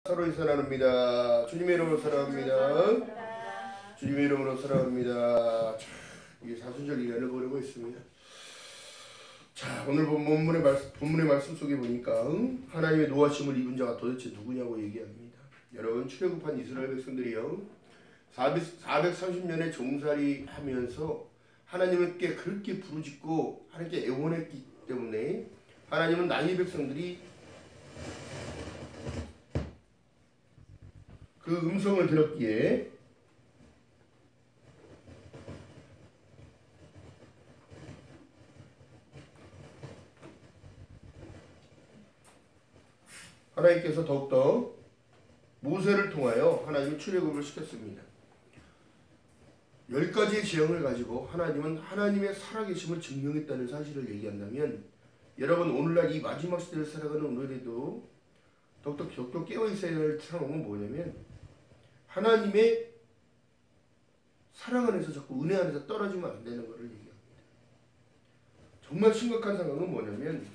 서로 사랑합니다. 주님의 이름으로 사랑합니다. 주님의 이름으로 사랑합니다. 자, 이게 사순절 2년을 보내고 있습니다. 자, 오늘 본문의 말씀 속에 보니까 하나님의 노하심을 입은 자가 도대체 누구냐고 얘기합니다. 여러분, 출애굽한 이스라엘 백성들이요 430년의 종살이 하면서 하나님께 그렇게 부르짖고 하나님께 애원했기 때문에 하나님은 나의 백성들이 그 음성을 들었기에 하나님께서 더욱더 모세를 통하여 하나님이 출애굽을 시켰습니다. 10가지의 재앙을 가지고 하나님은 하나님의 살아계심을 증명했다는 사실을 얘기한다면, 여러분, 오늘날 이 마지막 시대를 살아가는 오늘에도 더욱더 격도 깨어있어야 할 상황은 뭐냐면, 하나님의 사랑 안에서 자꾸 은혜 안에서 떨어지면 안 되는 것을 얘기합니다. 정말 심각한 상황은 뭐냐면,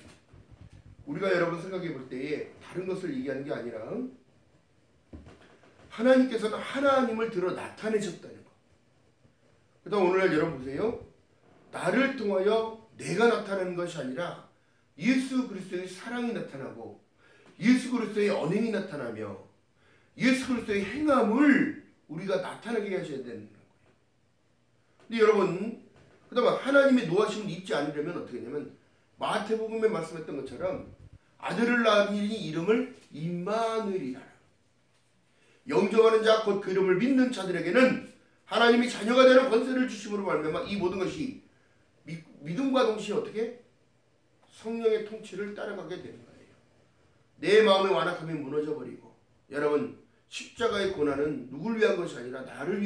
우리가 여러분 생각해 볼 때에 다른 것을 얘기하는 게 아니라 하나님께서는 하나님을 들어 나타내셨다는 것. 그다음 오늘날 여러분 보세요. 나를 통하여 내가 나타나는 것이 아니라 예수 그리스도의 사랑이 나타나고 예수 그리스도의 언행이 나타나며 예수 그리스도의 행함을 우리가 나타나게 하셔야 되는 거예요. 근데 여러분, 그다음 하나님의 노하심을 잊지 않으려면 어떻게 하냐면, 마태복음에 말씀했던 것처럼 아들을 낳으니 이름을 임마누엘이라. 영접하는 자 곧 그 이름을 믿는 자들에게는 하나님이 자녀가 되는 권세를 주심으로 말미암아 이 모든 것이 믿음과 동시에 어떻게 성령의 통치를 따라가게 되는 거예요. 내 마음의 완악함이 무너져 버리고, 여러분, 십자가의 고난은 누굴 위한 것이 아니라 나를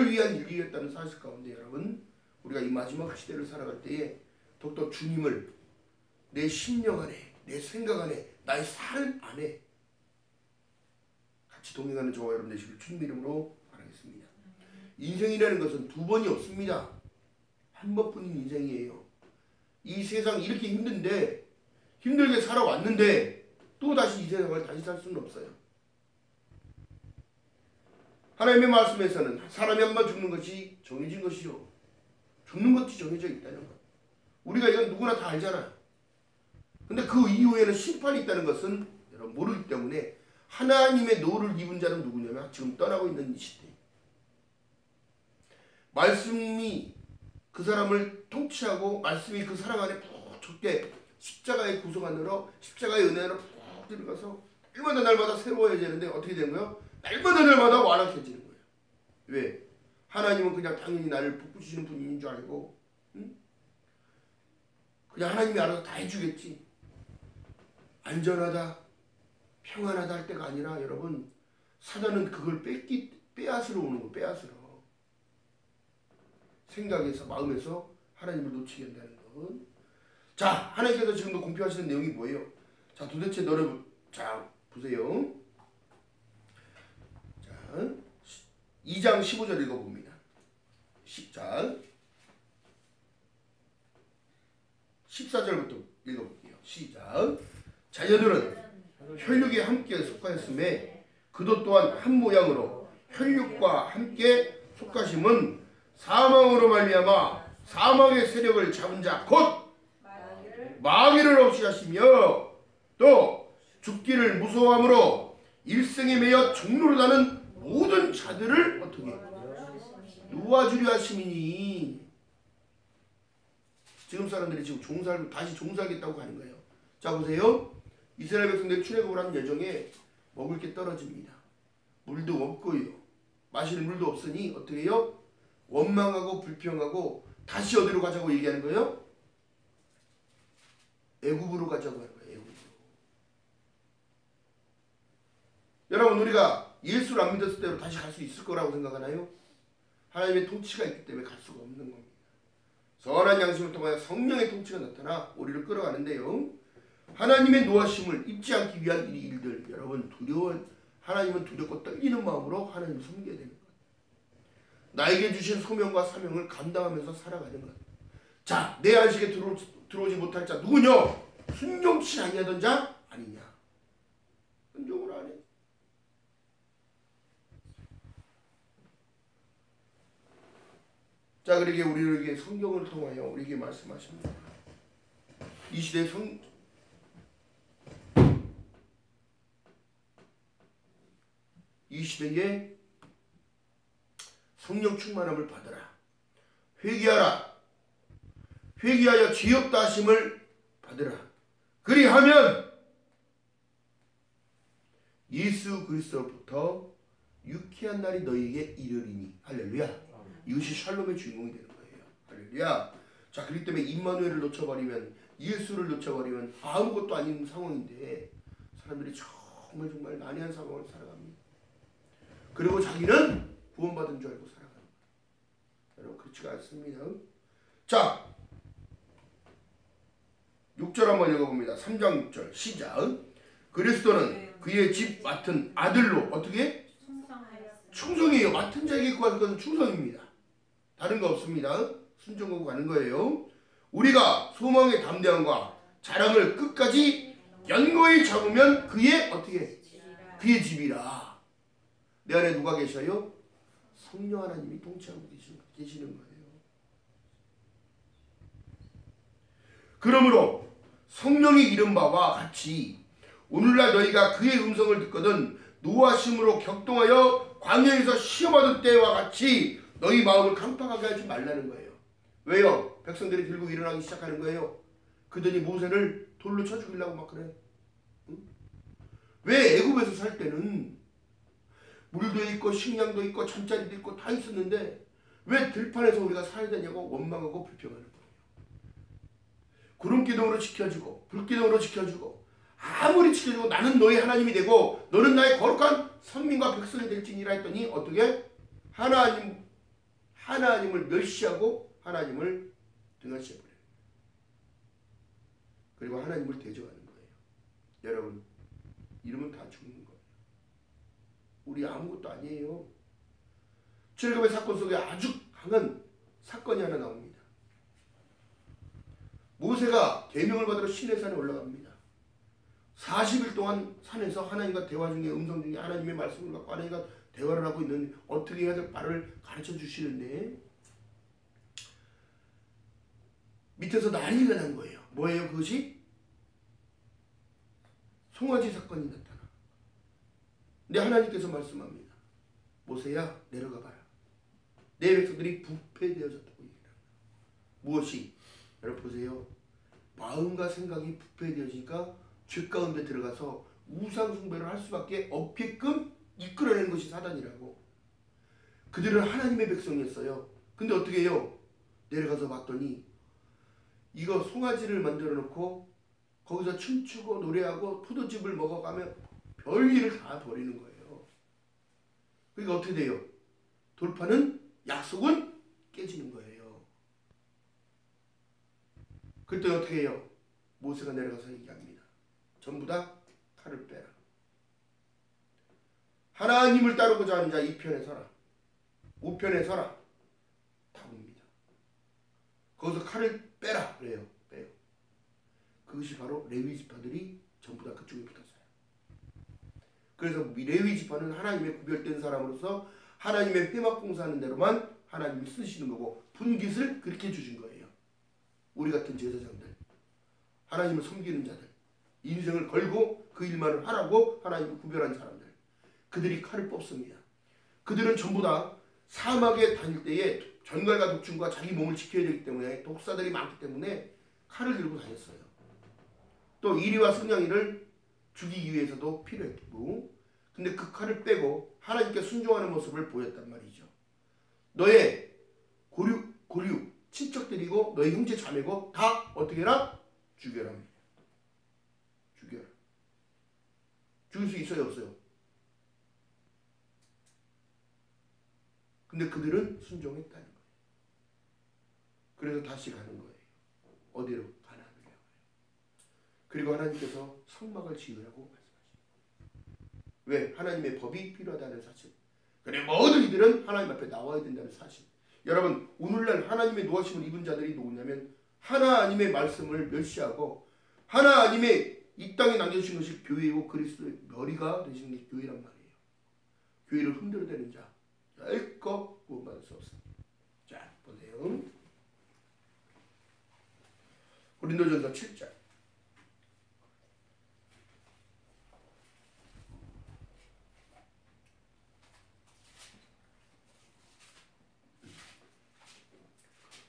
위한 일이었다는 사실 가운데, 여러분, 우리가 이 마지막 시대를 살아갈 때에 더욱더 주님을 내 심령 안에, 내 생각 안에, 나의 삶 안에 같이 동행하는 저와 여러분 되시길 주님 이름으로 바라겠습니다. 인생이라는 것은 두 번이 없습니다. 한 번뿐인 인생이에요. 이 세상 이렇게 힘든데, 힘들게 살아왔는데 또 다시 이 세상을 다시 살 수는 없어요. 하나님의 말씀에서는 사람이 한 번 죽는 것이 정해진 것이요, 죽는 것이 정해져 있다는 것. 우리가 이건 누구나 다 알잖아요. 근데 그 이후에는 심판이 있다는 것은 여러분 모르기 때문에 하나님의 노를 입은 자는 누구냐면 지금 떠나고 있는 이 시대. 말씀이 그 사람을 통치하고 말씀이 그 사람 안에 푹 좁게 십자가의 구속 안으로, 십자가의 은혜 안으로 푹 들어가서 날마다 새로워지는데 어떻게 되는 거예요? 날마다 완악해지는 거예요. 왜? 하나님은 그냥 당연히 나를 복주시는 분인 줄 알고, 그냥 하나님이 알아서 다 해주겠지. 안전하다, 평안하다 할 때가 아니라, 여러분, 사단은 그걸 빼앗으러 오는 거예요. 빼앗으러. 생각에서, 마음에서 하나님을 놓치게 한다는 것. 자, 하나님께서 지금도 공표하시는 내용이 뭐예요? 자, 도대체 자, 보세요. 자, 2장 15절 읽어봅니다. 자, 14절부터 읽어볼게요. 시작. 자녀들은 혈육에 함께 속하였음에 그도 또한 한 모양으로 혈육과 함께 속하심은 사망으로 말미암아 사망의 세력을 잡은 자 곧 마귀를 없이 하시며 또 죽기를 무서워함으로 일생에 매여 종로로 가는 모든 자들을 어떻게 놓아주려 하심이니. 지금 사람들이 지금 다시 종살겠다고 가는 거예요. 자, 보세요. 이스라엘 백성들이 출애굽을 하는 예정에 먹을 게 떨어집니다. 물도 없고요, 마시는 물도 없으니 어떻게 해요? 원망하고 불평하고 다시 어디로 가자고 얘기하는 거예요? 애굽으로 가자고 하는 거예요. 애굽으로. 여러분, 우리가 예수를 안 믿었을 때로 다시 갈 수 있을 거라고 생각하나요? 하나님의 통치가 있기 때문에 갈 수가 없는 겁니다. 선한 양심을 통하여 성령의 통치가 나타나 우리를 끌어가는데요, 하나님의 노하심을 잊지 않기 위한 이 일들, 여러분, 하나님은 두렵고 떨리는 마음으로 하나님을 섬겨야 되는 것. 나에게 주신 소명과 사명을 감당하면서 살아가는 것. 자, 내 안식에 들어오지 못할 자 누구냐? 순종치 아니하던 자 아니냐. 순종을 안 해. 자, 그러게 우리에게 성경을 통하여 우리에게 말씀하십니다. 이 시대 이 시대에 성령 충만함을 받으라. 회개하라. 회개하여 죄 없다 하심을 받으라. 그리하면 예수 그리스도로부터 유쾌한 날이 너희에게 이르리니. 할렐루야. 이것이 샬롬의 주인공이 되는 거예요. 할렐루야. 자, 그렇기 때문에 임마누엘을 놓쳐버리면, 예수를 놓쳐버리면 아무것도 아닌 상황인데 사람들이 정말 난해한 상황을 살아갑니다. 그리고 자기는 구원받은 줄 알고 살아갑니다. 여러분, 그렇지가 않습니다. 자, 6절 한번 읽어봅니다. 3장 6절 시작. 그리스도는 그의 집 맡은 아들로 어떻게? 충성이에요. 맡은 자에게 구하는 것은 충성입니다. 다른 거 없습니다. 순종하고 가는 거예요. 우리가 소망의 담대함과 자랑을 끝까지 연고히 잡으면 그의 어떻게? 그의 집이라. 내 안에 누가 계셔요? 성령 하나님이 통치하고 계시는 거예요. 그러므로 성령이 이른 바와 같이 오늘날 너희가 그의 음성을 듣거든 노하심으로 격동하여 광야에서 시험하던 때와 같이 너희 마음을 강팍하게 하지 말라는 거예요. 왜요? 백성들이 들고 일어나기 시작하는 거예요. 그들이 모세를 돌로 쳐 죽이려고 막 그래. 응? 왜 애굽에서 살 때는 물도 있고 식량도 있고 잠자리도 있고 다 있었는데 왜 들판에서 우리가 살아야 되냐고 원망하고 불평하는 거예요. 구름기둥으로 지켜주고 불기둥으로 지켜주고 아무리 지켜주고 나는 너희 하나님이 되고 너는 나의 거룩한 선민과 백성이 될지니라 했더니 어떻게? 하나님을 멸시하고 하나님을 등한시해버려요. 그리고 하나님을 대적하는 거예요. 여러분, 이러면 다 죽는 거예요. 우리 아무것도 아니에요. 출애굽의 사건 속에 아주 강한 사건이 하나 나옵니다. 모세가 계명을 받으러 시내산에 올라갑니다. 40일 동안 산에서 하나님과 대화 중에 음성 중에 하나님의 말씀을 갖고 하나님과 대화를 하고 있는 어떻게 해야 될 바를 가르쳐 주시는데 밑에서 난리가 난 거예요. 뭐예요 그것이? 송아지 사건이 나타나. 근데 하나님께서 말씀합니다. 모세야 내려가 봐라. 내 백성들이 부패되어졌다고 얘기합니다. 무엇이? 여러분 보세요. 마음과 생각이 부패되어지니까 죄 가운데 들어가서 우상 숭배를 할 수밖에 없게끔 이끌어내는 것이 사단이라고. 그들은 하나님의 백성이었어요. 근데 어떻게 해요? 내려가서 봤더니 이거 송아지를 만들어 놓고 거기서 춤추고 노래하고 포도즙을 먹어가며 별일을 다 벌이는 거예요. 그러니까 어떻게 돼요? 돌파는 약속은 깨지는 거예요. 그때 어떻게 해요? 모세가 내려가서 얘기합니다. 전부 다 칼을 빼라. 하나님을 따르고자 하는 자 이 편에 서라. 우편에 서라. 답입니다. 거기서 칼을 빼라 그래요. 빼요. 그것이 바로 레위 지파들이 전부 다 그쪽에 붙었어요. 그래서 레위 지파는 하나님의 구별된 사람으로서 하나님의 회막 공사하는 대로만 하나님이 쓰시는 거고 분깃을 그렇게 주신 거예요. 우리 같은 제사장들, 하나님을 섬기는 자들, 인생을 걸고 그 일만을 하라고 하나님을 구별한 사람들, 그들이 칼을 뽑습니다. 그들은 전부 다 사막에 다닐 때에 전갈과 독충과 자기 몸을 지켜야 되기 때문에 독사들이 많기 때문에 칼을 들고 다녔어요. 또 이리와 승냥이를 죽이기 위해서도 필요했고, 근데 그 칼을 빼고 하나님께 순종하는 모습을 보였단 말이죠. 너의 고류 친척들이고 너의 형제 자매고 다 어떻게 해라? 죽여라. 죽여라. 죽일 수 있어요 없어요? 근데 그들은 순종했다는 거예요. 그래서 다시 가는 거예요. 어디로? 가나안으로 가요. 그리고 하나님께서 성막을 지으라고 말씀하십니다. 왜? 하나님의 법이 필요하다는 사실. 그래 모든 이들은 하나님 앞에 나와야 된다는 사실. 여러분 오늘날 하나님의 노하심을 입은 자들이 누구냐면 하나님의 말씀을 멸시하고 하나님의 이 땅에 남겨주신 것이 교회이고 그리스도의 머리가 되시는 게 교회란 말이에요. 교회를 흔들어대는 자 결코 구원받을 수 없습니다. 자 보세요. 고린도전서 7장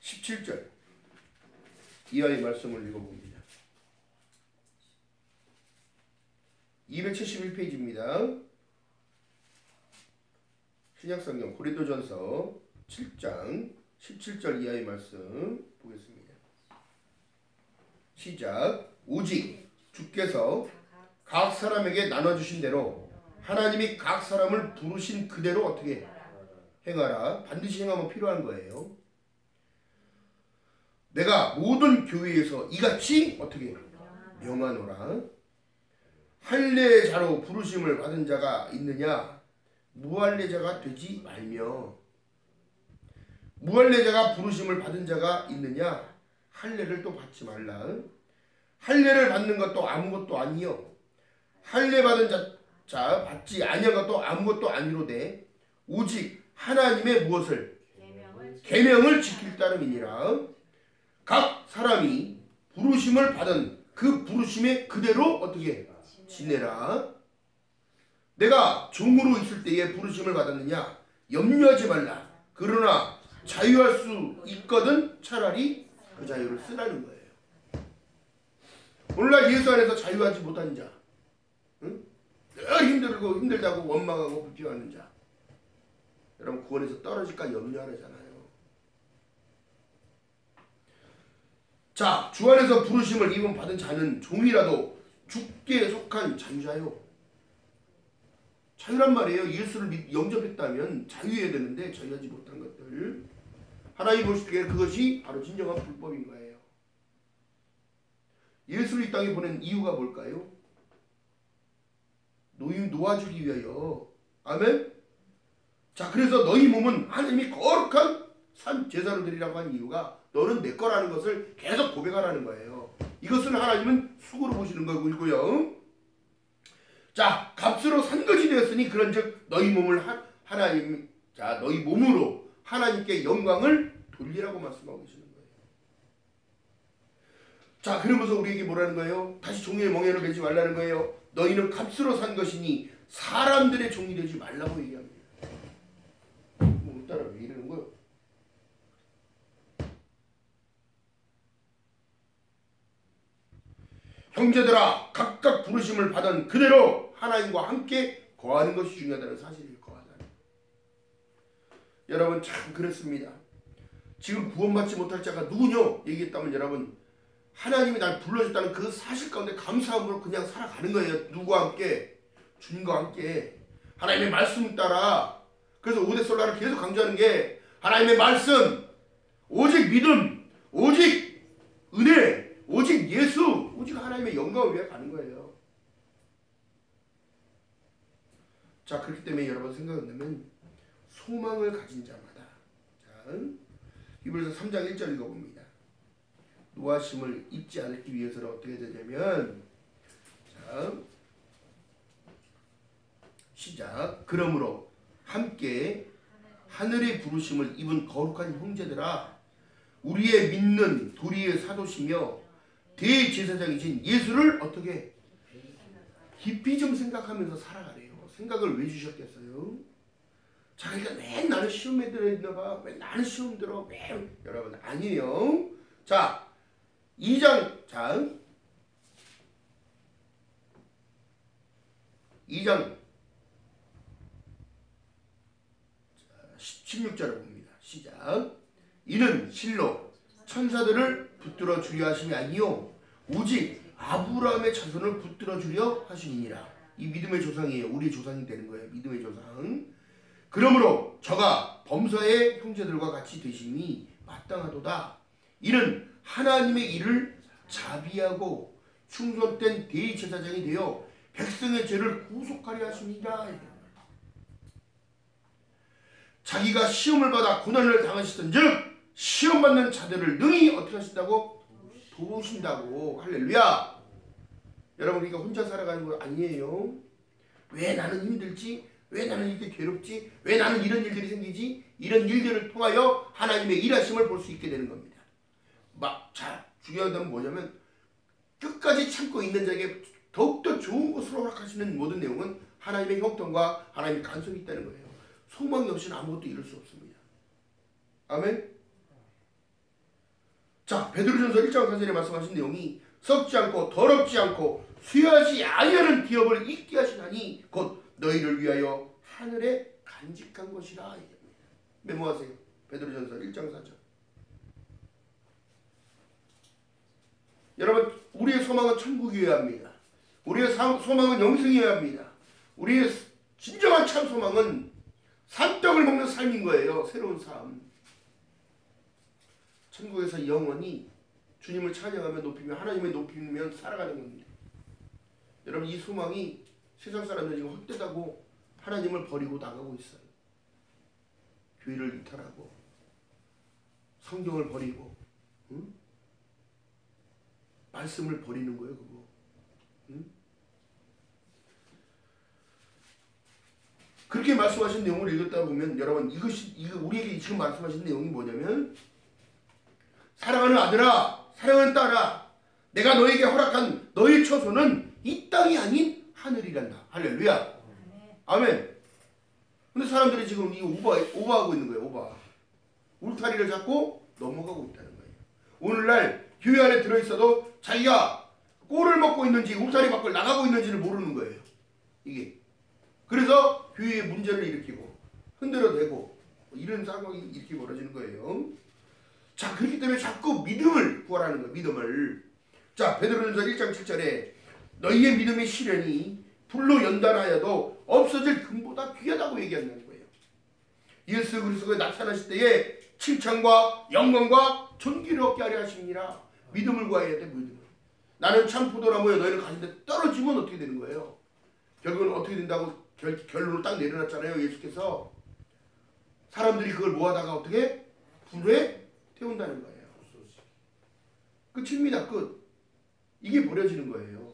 17절 이하의 말씀을 읽어봅니다. 271페이지입니다. 신약성경 고린도전서 7장 17절 이하의 말씀 보겠습니다. 시작. 오직 주께서 각 사람에게 나눠주신 대로 하나님이 각 사람을 부르신 그대로 어떻게 행하라. 반드시 행하면 필요한 거예요. 내가 모든 교회에서 이같이 어떻게 명하노라. 할례자로 부르심을 받은 자가 있느냐 무할례자가 되지 말며 무할례자가 부르심을 받은 자가 있느냐 할례를 또 받지 말라. 할례를 받는 것도 아무것도 아니요 할례 받은 자 받지 아니한 것도 아무것도 아니로되 오직 하나님의 무엇을 계명을 지킬 따름이니라. 각 사람이 부르심을 받은 그 부르심의 그대로 어떻게 지내라. 내가 종으로 있을 때에 부르심을 받았느냐 염려하지 말라. 그러나 자유할 수 있거든 차라리 그 자유를 쓰라는 거예요. 오늘날 예수 안에서 자유하지 못한 자, 응? 늘 힘들다고 원망하고 불평하는 자, 여러분 구원에서 떨어질까 염려하잖아요. 자, 주 안에서 부르심을 입은 받은 자는 종이라도 주께 속한 자유자요. 자유란 말이에요. 예수를 영접했다면 자유해야 되는데 자유하지 못한 것들. 하나님 보시기에 그것이 바로 진정한 불법인 거예요. 예수를 이 땅에 보낸 이유가 뭘까요? 놓아주기 위하여. 아멘? 자, 그래서 너희 몸은 하나님이 거룩한 산 제사로 드리라고 한 이유가 너는 내 거라는 것을 계속 고백하라는 거예요. 이것을 하나님은 수고로 보시는 거고요. 자, 값으로 산 것이 되었으니 그런즉 너희 몸을 하나님, 자 너희 몸으로 하나님께 영광을 돌리라고 말씀하고 계시는 거예요. 자, 그러면서 우리에게 뭐라는 거예요? 다시 종의 멍에를 매지 말라는 거예요. 너희는 값으로 산 것이니 사람들의 종이 되지 말라고 얘기합니다. 오늘따라 왜 이러는 거예요? 형제들아, 각각 부르심을 받은 그대로 하나님과 함께 거하는 것이 중요하다는 사실을 거하다는. 여러분 참 그렇습니다. 지금 구원받지 못할 자가 누구냐 얘기했다면 여러분 하나님이 날 불러줬다는 그 사실 가운데 감사함으로 그냥 살아가는 거예요. 누구와 함께? 주님과 함께. 하나님의 말씀 따라. 그래서 오대솔라를 계속 강조하는 게 하나님의 말씀, 오직 믿음, 오직 은혜, 오직 예수, 오직 하나님의 영광을 위해 가는 거예요. 자, 그렇기 때문에 여러분 생각한다면 소망을 가진 자마다. 자, 히브리서 3장 1절 읽어봅니다. 노하심을 잊지 않기 위해서는 어떻게 되냐면, 자, 시작. 그러므로 함께 하늘의 부르심을 입은 거룩한 형제들아, 우리의 믿는 도리의 사도시며 대제사장이신 예수를 어떻게 깊이 좀 생각하면서 살아가래요. 생각을 왜 주셨겠어요? 자, 그러니까 맨 나는 시험에 들어있나봐, 왜 나는 시험 들어, 왜 여러분 아니에요. 자, 2장 16절을 봅니다. 시작. 이는 실로 천사들을 붙들어 주려 하심이 아니요 오직 아브라함의 자손을 붙들어 주려 하시니라. 이 믿음의 조상이에요. 우리의 조상이 되는 거예요. 믿음의 조상. 그러므로 저가 범사의 형제들과 같이 되심이 마땅하도다. 이는 하나님의 일을 자비하고 충성된 대제사장이 되어 백성의 죄를 구속하려 하십니다. 자기가 시험을 받아 고난을 당하시던 즉 시험받는 자들을 능히 어떻게 하신다고? 도우신다고. 할렐루야. 여러분 그러니까 혼자 살아가는 거 아니에요. 왜 나는 힘들지? 왜 나는 이렇게 괴롭지? 왜 나는 이런 일들이 생기지? 이런 일들을 통하여 하나님의 일하심을 볼 수 있게 되는 겁니다. 자, 중요한 건 뭐냐면 끝까지 참고 있는 자에게 더욱더 좋은 것으로 허락하시는 모든 내용은 하나님의 형통과 하나님의 간섭이 있다는 거예요. 소망이 없이는 아무것도 이룰 수 없습니다. 아멘. 자, 베드로전서 1장 4절에 말씀하신 내용이 썩지 않고 더럽지 않고 수여하지 아니하는 기업을 있게 하시나니 곧 너희를 위하여 하늘에 간직한 것이라. 메모하세요. 베드로전서 1장 4절. 여러분 우리의 소망은 천국이어야 합니다. 우리의 소망은 영생이어야 합니다. 우리의 진정한 참 소망은 산떡을 먹는 삶인 거예요. 새로운 삶. 천국에서 영원히 주님을 찬양하며 높이며 하나님을 높이며 살아가는 겁니다. 여러분 이 소망이 세상 사람들이 지금 헛되다고 하나님을 버리고 나가고 있어요. 교회를 이탈하고 성경을 버리고 응? 말씀을 버리는 거예요. 그거. 응? 그렇게 말씀하신 내용을 읽었다 보면 여러분 이거 우리에게 지금 말씀하신 내용이 뭐냐면 사랑하는 아들아 사랑하는 딸아 내가 너에게 허락한 너의 처소는 이 땅이 아닌 하늘이란다. 할렐루야. 아멘. 근데 사람들이 지금 이 오버하고 있는 거예요. 오버. 울타리를 잡고 넘어가고 있다는 거예요. 오늘날 교회 안에 들어있어도 자기가 꼴을 먹고 있는지 울타리 밖을 나가고 있는지를 모르는 거예요. 이게. 그래서 교회에 문제를 일으키고 흔들어대고 이런 상황이 이렇게 벌어지는 거예요. 자, 그렇기 때문에 자꾸 믿음을 구하라는 거예요. 믿음을. 자, 베드로전서 1장 7절에 너희의 믿음의 시련이 불로 연단하여도 없어질 금보다 귀하다고 얘기한다는 거예요. 예수 그리스도가 나타나실 때에 칭찬과 영광과 존귀를 얻게 하려 하십니다. 믿음을 구해야 돼. 믿음을. 나는 참 포도나무에 너희는 가진데 떨어지면 어떻게 되는 거예요? 결국은 어떻게 된다고 결론을 딱 내려놨잖아요. 예수께서. 사람들이 그걸 모아다가 어떻게? 불에 태운다는 거예요. 끝입니다. 끝. 이게 벌어지는 거예요.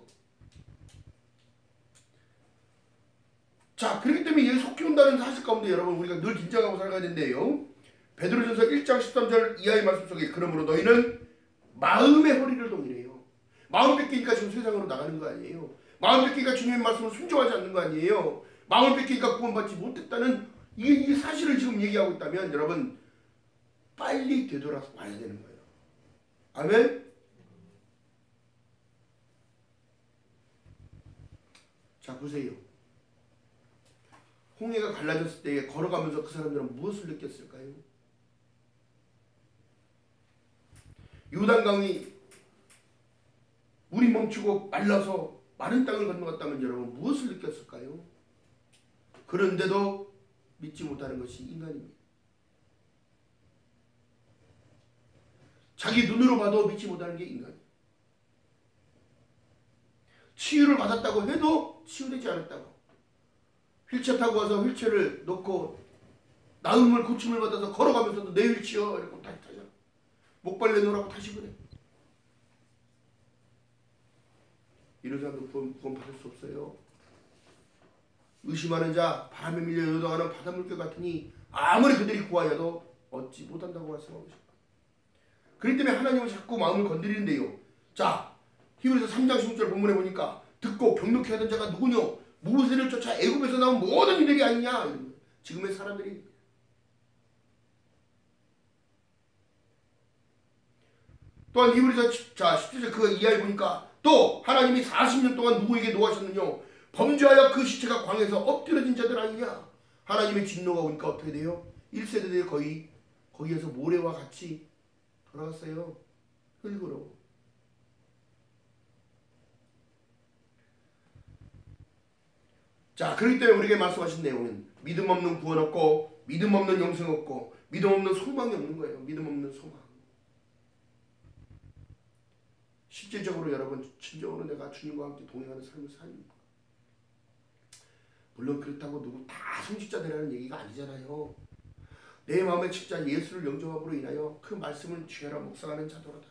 자, 그렇기 때문에 얘 속히 온다는 사실 가운데 여러분 우리가 늘 긴장하고 살아가야 된대요. 베드로전서 1장 13절 이하의 말씀 속에 그러므로 너희는 마음의 허리를 동이래요. 마음 뺏기니까 지금 세상으로 나가는 거 아니에요. 마음 뺏기니까 주님의 말씀을 순종하지 않는 거 아니에요. 마음을 뺏기니까 구원받지 못했다는 이 사실을 지금 얘기하고 있다면 여러분 빨리 되돌아서 와야 되는 거예요. 아멘. 자, 보세요. 홍해가 갈라졌을 때 걸어가면서 그 사람들은 무엇을 느꼈을까요? 요단강이 물이 멈추고 말라서 마른 땅을 건너갔다면 여러분 무엇을 느꼈을까요? 그런데도 믿지 못하는 것이 인간입니다. 자기 눈으로 봐도 믿지 못하는 게 인간이에요. 치유를 받았다고 해도 치유되지 않았다고. 휠체어 타고 와서 휠체어를 놓고 나음을 고침을 받아서 걸어가면서도 내 휠체어 이러고 다시 타잖아. 목발내 놓으라고 다시 그래. 이런 사람도 구원 받을 수 없어요. 의심하는 자 바람에 밀려 요동하는 바닷물결 같으니 아무리 그들이 구하여도 얻지 못한다고 말씀하고 싶어요. 그렇기 때문에 하나님은 자꾸 마음을 건드리는데요. 자, 히브리서 3장 16절 본문에 보니까 듣고 경력해 하던 자가 누구뇨? 모세를 쫓아 애굽에서 나온 모든 이들이 아니냐? 지금의 사람들이. 또한 히브리서 17절 그 이하에 보니까 또 하나님이 40년 동안 누구에게 노하셨느냐? 범죄하여 그 시체가 광에서 엎드려진 자들 아니냐? 하나님의 진노가 오니까 어떻게 돼요? 1세대들이 거의 거기에서 모래와 같이 돌아갔어요. 흙으로. 자, 그렇기 때문에 우리에게 말씀하신 내용은 믿음 없는 구원 없고 믿음 없는 영생 없고 믿음 없는 소망이 없는 거예요. 믿음 없는 소망. 실질적으로 여러분 진정으로 내가 주님과 함께 동행하는 삶을 삽니까? 물론 그렇다고 누구 다 성직자 되라는 얘기가 아니잖아요. 내 마음의 직자 예수를 영접함으로 인하여 그 말씀을 취하라 묵상하는 자도로다.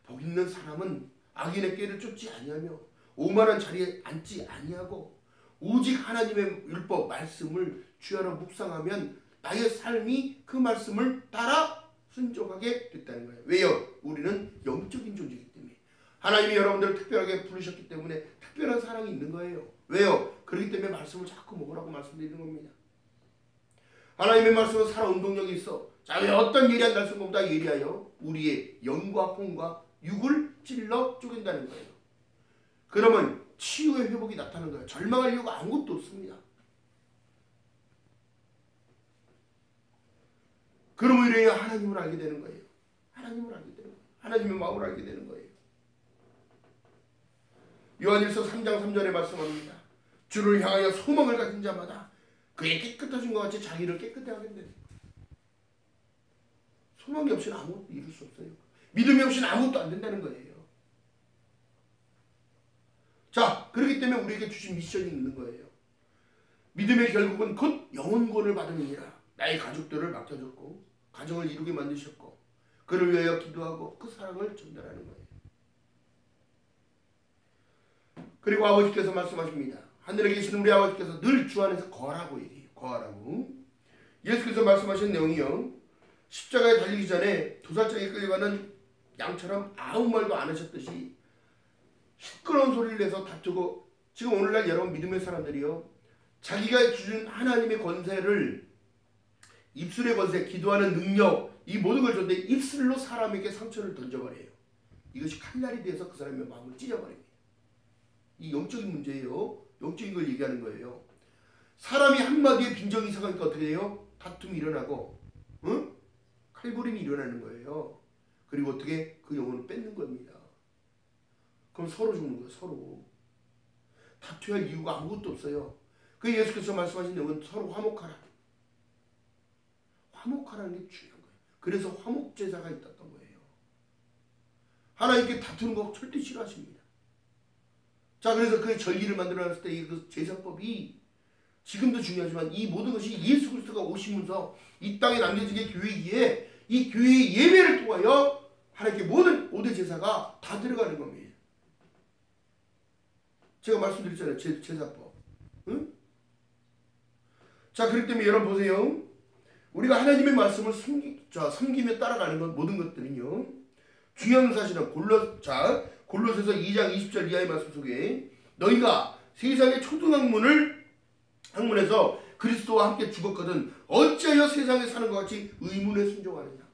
복 있는 사람은 악인의 꾀를 쫓지 아니하며 오만한 자리에 앉지 아니하고 오직 하나님의 율법 말씀을 주야로 묵상하면 나의 삶이 그 말씀을 따라 순종하게 됐다는 거예요. 왜요? 우리는 영적인 존재이기 때문에. 하나님이 여러분들을 특별하게 부르셨기 때문에 특별한 사랑이 있는 거예요. 왜요? 그렇기 때문에 말씀을 자꾸 먹으라고 말씀드리는 겁니다. 하나님의 말씀은 살아 운동력이 있어. 자, 왜 어떤 예리한 말씀보다 예리하여 우리의 영과 혼과 육을 찔러 쪼갠다는 거예요. 그러면 치유의 회복이 나타나는 거예요. 절망할 이유가 아무것도 없습니다. 그러므로 이래야 하나님을 알게 되는 거예요. 하나님을 알게 되는 거예요. 하나님의 마음을 알게 되는 거예요. 요한일서 3장 3절에 말씀합니다. 주를 향하여 소망을 가진 자마다 그의 깨끗하신 것 같이 자기를 깨끗해 하겠네. 소망이 없이는 아무것도 이룰 수 없어요. 믿음이 없이는 아무것도 안 된다는 거예요. 자, 그렇기 때문에 우리에게 주신 미션이 있는 거예요. 믿음의 결국은 곧 영혼구원을 받음이니라. 나의 가족들을 맡겨줬고 가정을 이루게 만드셨고 그를 위하여 기도하고 그 사랑을 전달하는 거예요. 그리고 아버지께서 말씀하십니다. 하늘에 계시는 우리 아버지께서 늘 주 안에서 거하라고 얘기해요. 거하라고. 예수께서 말씀하신 내용이요. 십자가에 달리기 전에 도살장에 끌려가는 양처럼 아무 말도 안 하셨듯이 시끄러운 소리를 내서 다투고, 지금 오늘날 여러분 믿음의 사람들이요, 자기가 주신 하나님의 권세를, 입술의 권세, 기도하는 능력, 이 모든 걸 줬는데 입술로 사람에게 상처를 던져버려요. 이것이 칼날이 돼서 그 사람의 마음을 찢어버립니다. 이 영적인 문제예요. 영적인 걸 얘기하는 거예요. 사람이 한마디에 빈정이 있어가니까 어떻게 해요? 다툼이 일어나고, 응? 칼부림이 일어나는 거예요. 그리고 어떻게 그 영혼을 뺏는 겁니다. 그럼 서로 죽는 거예요. 서로. 다투야 할 이유가 아무것도 없어요. 그 예수께서 말씀하신 내용은 서로 화목하라. 화목하라는 게 중요한 거예요. 그래서 화목제사가 있었던 거예요. 하나님께 다투는 거 절대 싫어하십니다. 자, 그래서 그 절기를 만들어놨을 때 그 제사법이 지금도 중요하지만 이 모든 것이 예수 그리스도가 오시면서 이 땅에 남겨지게 교회이기에 이 교회의 예배를 통하여 하나님께 모든 5대 제사가 다 들어가는 겁니다. 제가 말씀드렸잖아요. 제사법. 응? 자, 그렇기 때문에 여러분 보세요. 우리가 하나님의 말씀을 섬기며 따라가는 것, 모든 것들은요, 중요한 사실은 골로새서 2장 20절 이하의 말씀 속에 너희가 세상의 학문에서 그리스도와 함께 죽었거든 어찌하여 세상에 사는 것 같이 의문에 순종하느냐.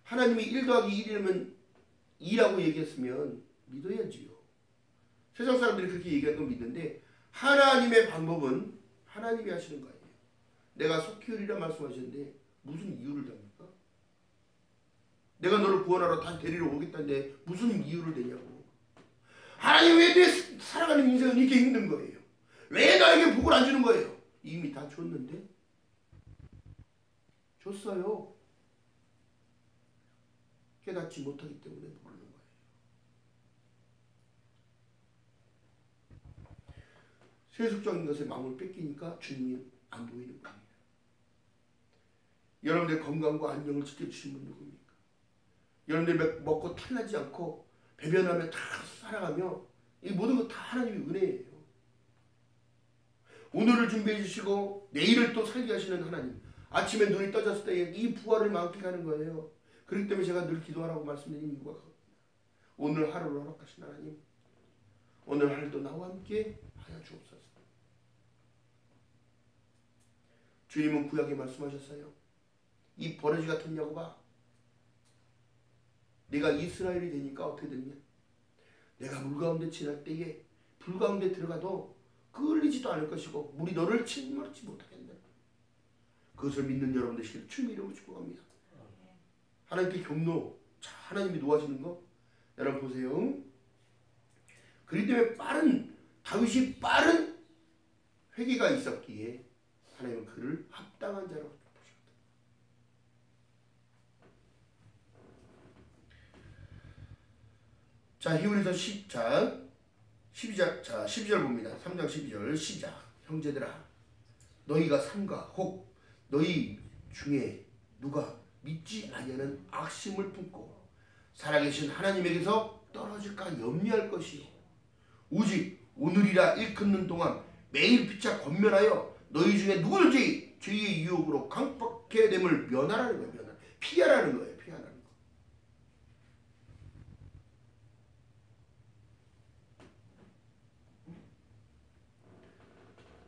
하나님이 1 더하기 1이라면 2라고 얘기했으면 믿어야지요. 세상 사람들이 그렇게 얘기하는 건 믿는데 하나님의 방법은 하나님이 하시는 거예요. 내가 속히으리라 말씀하셨는데 무슨 이유를 답니까? 내가 너를 구원하러 다시 데리러 오겠다는데 무슨 이유를 대냐고. 하나님 왜 내 살아가는 인생은 이렇게 힘든 거예요? 왜 나에게 복을 안 주는 거예요? 이미 다 줬는데? 줬어요. 깨닫지 못하기 때문에 모르는 거예요. 세속적인 것에 마음을 뺏기니까 주님이 안 보이는 겁니다. 여러분들의 건강과 안녕을 지켜주신 분 누굽니까? 여러분들이 먹고 탈나지 않고 배변하며 다 살아가며 이 모든 것 다 하나님의 은혜예요. 오늘을 준비해 주시고 내일을 또 살게 하시는 하나님. 아침에 눈이 떠졌을 때 이 부활을 만끽하는 거예요. 그렇기 때문에 제가 늘 기도하라고 말씀드린 이유가 그겁니다. 오늘 하루를 허락하신 하나님, 오늘 하루도 나와 함께 하여 주옵소서. 주님은 구약에 말씀하셨어요. 이 버러지 같은 야곱아, 네가 이스라엘이 되니까 어떻게 되냐? 내가 물 가운데 지날 때에 불 가운데 들어가도 끌리지도 않을 것이고 물이 너를 침몰하지 못하겠네. 그것을 믿는 여러분 되시길 주님 이름으로 축복합니다. 하나님께 경로, 하나님이 노하시는 거 여러분 보세요. 그렇기 때문에 다윗이 빠른 회개가 있었기에 하나님은 그를 합당한 자로 보셨다. 자, 히브리서 12절 봅니다. 3장 12절 시작. 형제들아, 너희가 삼가 혹 너희 중에 누가 믿지 아니하는 악심을 품고 살아계신 하나님에게서 떨어질까 염려할 것이 오직 오늘이라 일컫는 동안 매일 피차 권면하여 너희 중에 누구든지 죄의 유혹으로 강팍해 됨을 면하라는 거예요. 피하라는 거예요. 피하라는 거.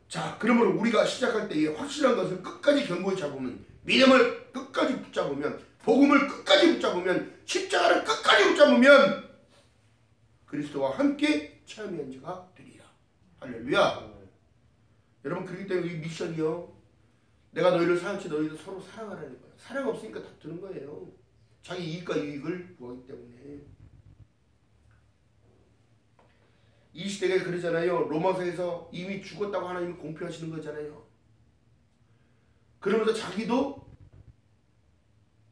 자, 그러므로 우리가 시작할 때에 확실한 것을 끝까지 견고히 잡으면, 믿음을 끝까지 붙잡으면, 복음을 끝까지 붙잡으면, 십자가를 끝까지 붙잡으면 그리스도와 함께 체험한 자가 되리라. 할렐루야. 여러분, 그렇기 때문에 이 미션이요, 내가 너희를 사랑치 너희도 서로 사랑하라는 거예요. 사랑 없으니까 다투는 거예요. 자기 이익과 유익을 구하기 때문에. 이 시대가 그러잖아요. 로마서에서 이미 죽었다고 하나님이 공표하시는 거잖아요. 그러면서 자기도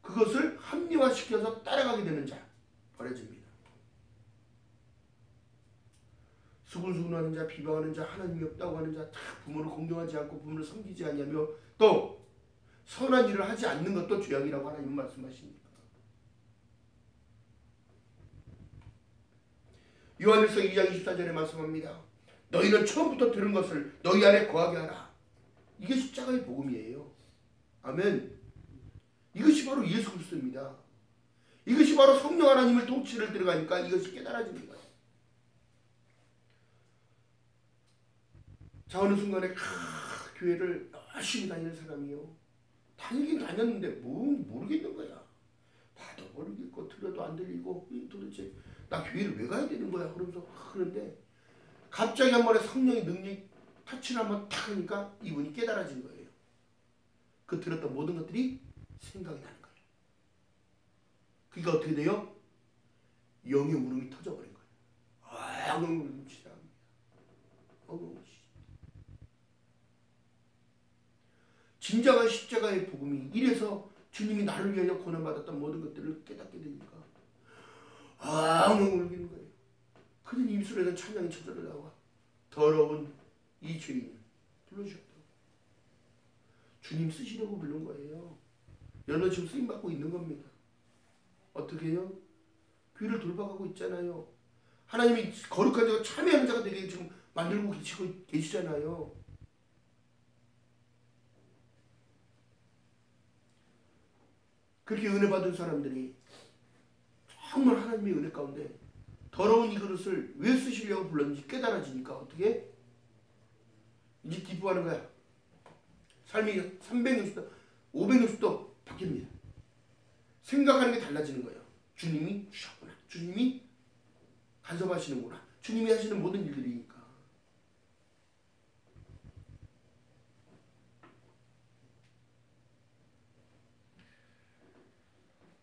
그것을 합리화시켜서 따라가게 되는 자 버려집니다. 수군수군하는 자, 비방하는 자, 하나님이 없다고 하는 자, 부모를 공경하지 않고 부모를 섬기지 아니하며 또 선한 일을 하지 않는 것도 죄악이라고 하나님은 말씀하십니다. 요한일서 2장 24절에 말씀합니다. 너희는 처음부터 들은 것을 너희 안에 거하게 하라. 이게 십자가의 복음이에요. 아멘. 이것이 바로 예수 그리스도입니다. 이것이 바로 성령 하나님을 통치를 들어가니까 이것이 깨달아지는 거예요. 자, 어느 순간에 교회를 열심히 다니는 사람이요, 다니긴 다녔는데 모르겠는 거야. 봐도 모르겠고 들어도 안 들리고 도대체 나 교회를 왜 가야 되는 거야 그러면서 그런데 갑자기 한 번에 성령의 능력이 터치를 한번 탁 하니까 이분이 깨달아진 거예요. 그 들었던 모든 것들이 생각이 나는 거예요. 그러니까 어떻게 돼요? 영의 울음이 터져버린 거예요. 엉엉 울음치다. 엉엉 울음치다. 진정한 십자가의 복음이 이래서 주님이 나를 위하여 고난받았던 모든 것들을 깨닫게 되니까 엉엉 울기는 거예요. 그는 입술에서 찬양이 저절로 나와. 더러운 이 죄인을 불러주셨다고. 주님 쓰시려고 부른 거예요. 여러분 지금 쓰임받고 있는 겁니다. 어떻게 해요? 교회를 돌봐가고 있잖아요. 하나님이 거룩한 자가 참여하는 자가 되게 지금 만들고 계시잖아요. 그렇게 은혜 받은 사람들이 정말 하나님의 은혜 가운데 더러운 이 그릇을 왜 쓰시려고 불렀는지 깨달아지니까 어떻게? 이제 기뻐하는 거야. 삶이 360도, 560도 바뀝니다. 생각하는 게 달라지는 거예요. 주님이 주셨구나. 주님이 간섭하시는구나. 주님이 하시는 모든 일들이니까.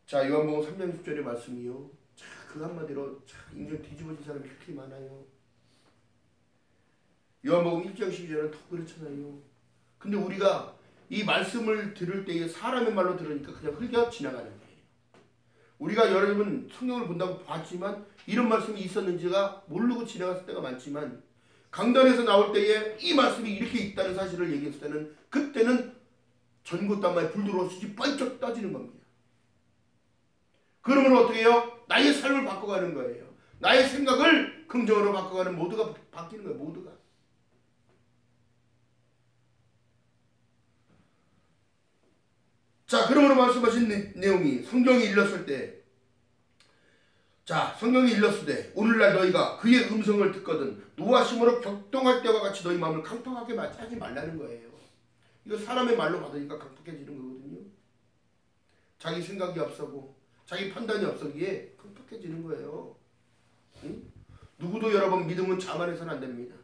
자, 요한복음 3장 10절의 말씀이요. 자, 그 한마디로 인생 뒤집어진 사람이 그렇게 많아요. 요한복음 1장 12절은 더 그렇잖아요. 근데 우리가 이 말씀을 들을 때에 사람의 말로 들으니까 그냥 흘겨 지나가는 거예요. 우리가 여러분 성경을 본다고 봤지만 이런 말씀이 있었는지가 모르고 지나갔을 때가 많지만 강단에서 나올 때에 이 말씀이 이렇게 있다는 사실을 얘기했을 때는 그때는 전구땀에 불 들어오듯이 번쩍 떠지는 겁니다. 그러면 어떻게 해요? 나의 삶을 바꿔가는 거예요. 나의 생각을 긍정으로 바꿔가는 모두가 바뀌는 거예요. 모두가. 자, 그러므로 말씀하신 내용이 성경이 일렀을 때, 자, 성경이 일렀을 때 오늘날 너희가 그의 음성을 듣거든 노하심으로 격동할 때와 같이 너희 마음을 강팍하게 하지 말라는 거예요. 이거 사람의 말로 받으니까 강팍해지는 거거든요. 자기 생각이 앞서고 자기 판단이 앞서기에 강팍해지는 거예요. 응? 누구도 여러분 믿음은 자만해서는 안 됩니다.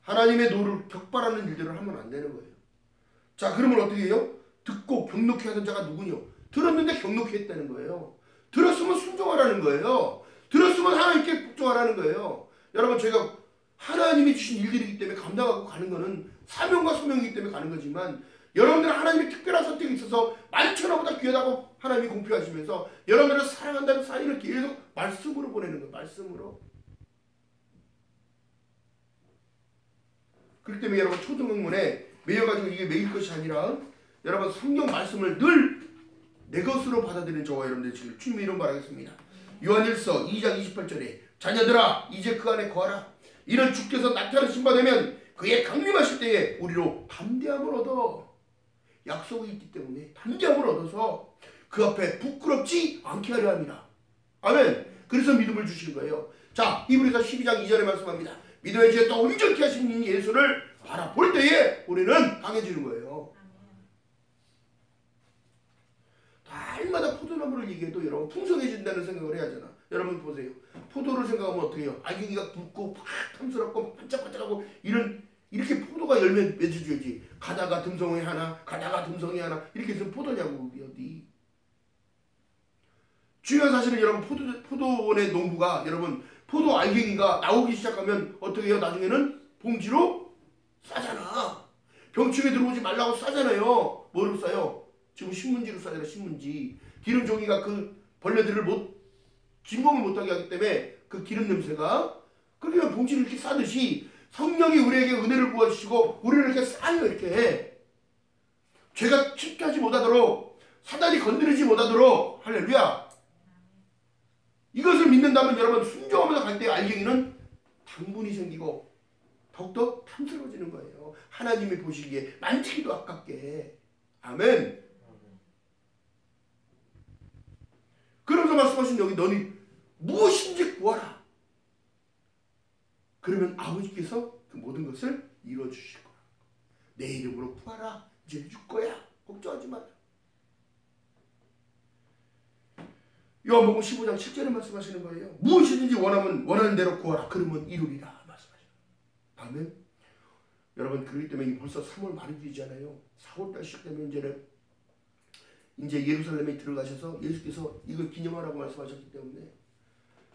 하나님의 노를 격발하는 일들을 하면 안 되는 거예요. 자, 그러면 어떻게 해요? 듣고 경록히 하던 자가 누구뇨? 들었는데 경록히 했다는 거예요. 들었으면 순종하라는 거예요. 들었으면 하나님께 복종하라는 거예요. 여러분, 제가 하나님이 주신 일들이기 때문에 감당하고 가는 거는 사명과 소명이기 때문에 가는 거지만 여러분들은 하나님의 특별한 선택이 있어서 만천하보다 귀하다고 하나님이 공표하시면서 여러분들을 사랑한다는 사인을 계속 말씀으로 보내는 거예요. 말씀으로. 그렇기 때문에 여러분 초등학문에 매여가지고 이게 매일 것이 아니라 여러분 성경 말씀을 늘 내 것으로 받아들이는 저와 여러분들 지금 주님의 이름 바라겠습니다. 요한일서 2장 28절에 자녀들아 이제 그 안에 거하라. 이는 주께서 나타나신 바 되면 그의 강림하실 때에 우리로 담대함을 얻어. 약속이 있기 때문에 담대함을 얻어서 그 앞에 부끄럽지 않게 하려 합니다. 아멘. 그래서 믿음을 주시는 거예요. 자, 히브리서 12장 2절에 말씀합니다. 믿음의 지혜 또 온전케 하신 예수를 바라볼 때에 우리는 강해지는 거예요. 날마다 포도나무를 얘기해도 여러분 풍성해진다는 생각을 해야 하잖아. 여러분 보세요. 포도를 생각하면 어떻게 해요? 알갱이가 굵고 팍 탐스럽고 반짝반짝하고 이렇게 포도가 열매 맺어줘야지. 가다가 듬성이 하나, 가다가 듬성이 하나 이렇게 해서 포도냐고 어디. 중요한 사실은 여러분 포도원의 농부가 여러분 포도 알갱이가 나오기 시작하면 어떻게 해요? 나중에는 봉지로 싸잖아. 병충해 들어오지 말라고 싸잖아요. 뭐로 싸요? 지금 신문지로 싸잖아. 신문지. 기름 종이가 그 벌레들을 진공을 못하게 하기 때문에 그 기름 냄새가 그러면 봉지를 이렇게 싸듯이 성령이 우리에게 은혜를 부어주시고 우리를 이렇게 싸요. 이렇게 죄가 침투하지 못하도록 사단이 건드리지 못하도록 할렐루야. 이것을 믿는다면 여러분 순종하면서 갈 때 알갱이는 당분이 생기고 더욱더 탐스러워지는 거예요. 하나님이 보시기에 만지기도 아깝게. 아멘. 그러면서 말씀하신 여기 너희 무엇인지 구하라. 그러면 아버지께서 그 모든 것을 이루어주실 거야. 내 이름으로 구하라. 이제 해줄 거야. 걱정하지 마라. 요한복음 15장 7절에 말씀하시는 거예요. 무엇이든지 원하면 원하는 대로 구하라. 그러면 이루리라 말씀하시는 거예요. 아멘. 여러분 그렇기 때문에 벌써 3월 말일이잖아요. 4월달 시작되면 이제 예루살렘에 들어가셔서 예수께서 이걸 기념하라고 말씀하셨기 때문에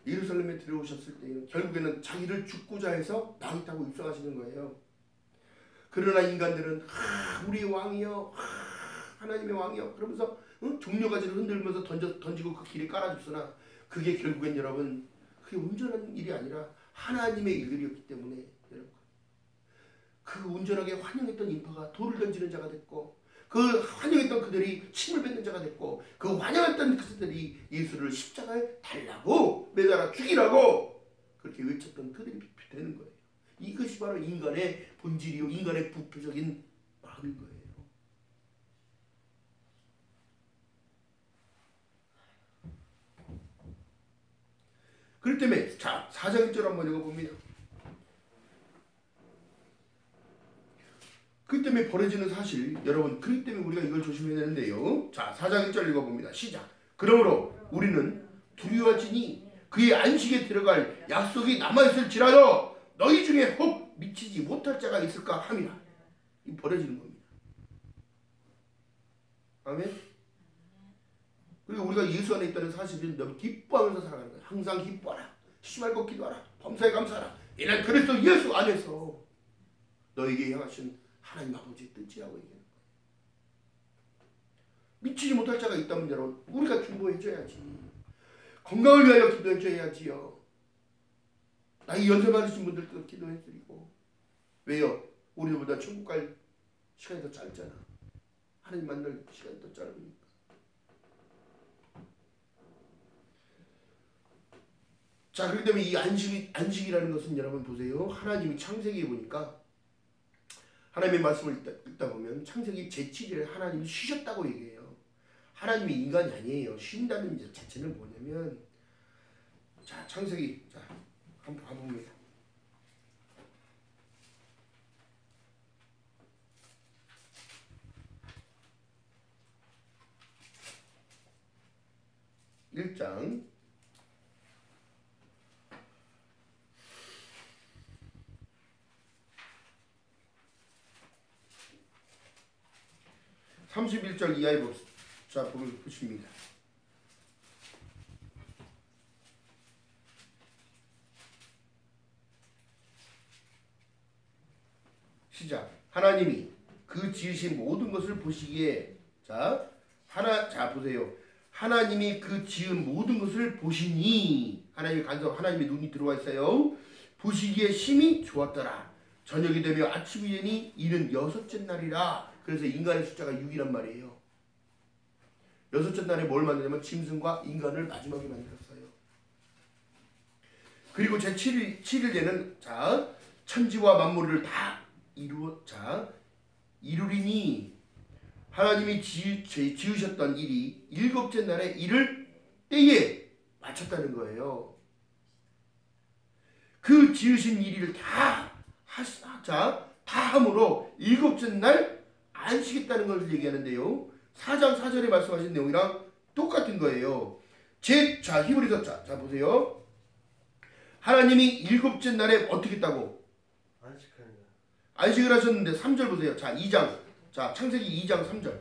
예루살렘에 들어오셨을 때는 결국에는 자기를 죽고자 해서 나귀 타고 입성하시는 거예요. 그러나 인간들은 우리 왕이여, 하나님의 왕이여 그러면서 종려가지를 흔들면서 던지고 그 길에 깔아줬으나 그게 결국엔 여러분 그게 온전한 일이 아니라 하나님의 일들이었기 때문에 여러분 그 온전하게 환영했던 인파가 돌을 던지는 자가 됐고 그 환영했던 그들이 침을 뱉는 자가 됐고 그 환영했던 그들이 예수를 십자가에 달라고 매달아 죽이라고 그렇게 외쳤던 그들이 되는 거예요. 이것이 바로 인간의 본질이요 인간의 부표적인 마음인 거예요. 그렇기 때문에 자 4장 1절 한번 읽어봅니다. 그렇기 때문에 벌어지는 사실 여러분 그렇기 때문에 우리가 이걸 조심해야 되는데요. 자 4장 1절 읽어봅니다. 시작. 그러므로 우리는 두려워하지니 그의 안식에 들어갈 약속이 남아있을지라도 너희 중에 혹 미치지 못할 자가 있을까 함이라. 이 벌어지는 겁니다. 아멘. 그리고 우리가 예수 안에 있다는 사실을 너무 기뻐하면서 살아가는 거예요. 항상 기뻐하라. 쉬지 말고 기도하라. 범사에 감사하라. 이는 그리스도 예수 안에서 너에게 향하신 하나님 아버지의 뜻이라고 얘기하는 거예요. 미치지 못할 자가 있다면 여러분 우리가 중보해줘야지. 건강을 위하여 기도해줘야지요. 나이 연세 많으신 분들도 기도해드리고. 왜요? 우리보다 천국 갈 시간이 더 짧잖아. 하나님 만날 시간이 더 짧으니까. 자, 그렇기 때문에 이 안식이라는 것은 여러분 보세요. 하나님이 창세기에 보니까 하나님의 말씀을 읽다 보면 창세기 제7일에 하나님이 쉬셨다고 얘기해요. 하나님이 인간이 아니에요. 쉰다는 자체는 뭐냐면 자 창세기 자 한번 봐봅니다. (1장) 31절 이하에 보십니다. 시작. 하나님이 그 지으신 모든 것을 보시기에 자 보세요. 하나님이 그 지은 모든 것을 보시니 하나님의 간섭 하나님의 눈이 들어와 있어요. 보시기에 심히 좋았더라. 저녁이 되며 아침이 되니 이는 여섯째 날이라. 그래서 인간의 숫자가 6이란 말이에요. 여섯째 날에 뭘 만드냐면 짐승과 인간을 마지막에 만들었어요. 그리고 제7일째는 자 천지와 만물을 다 이루리니 하나님이 지으셨던 일이 일곱째 날에 일을 때에 마쳤다는 거예요. 그 지으신 일을 다 함으로 일곱째 날 안식했다는 걸 얘기하는데요. 4장 4절에 말씀하신 내용이랑 똑같은 거예요. 히브리서 자 보세요. 하나님이 일곱째 날에 어떻게 했다고? 안식을 하셨는데 3절 보세요. 자 2장 창세기 2장 3절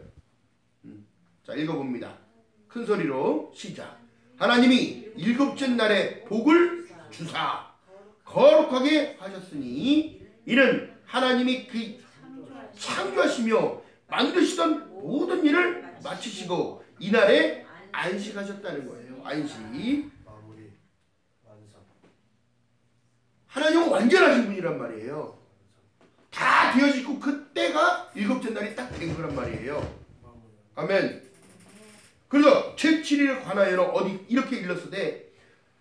자 읽어봅니다. 큰 소리로 시작. 하나님이 일곱째 날에 복을 주사 거룩하게 하셨으니 이는 하나님이 그 창조하시며 만드시던 모든 일을 마치시고 이날에 안식하셨다는 거예요. 안식. 하나님은 완전하신 분이란 말이에요. 다 되어지고 그때가 일곱째 날이 딱 된 거란 말이에요. 아멘. 그래서 제7일에 관하여는 이렇게 일렀을 때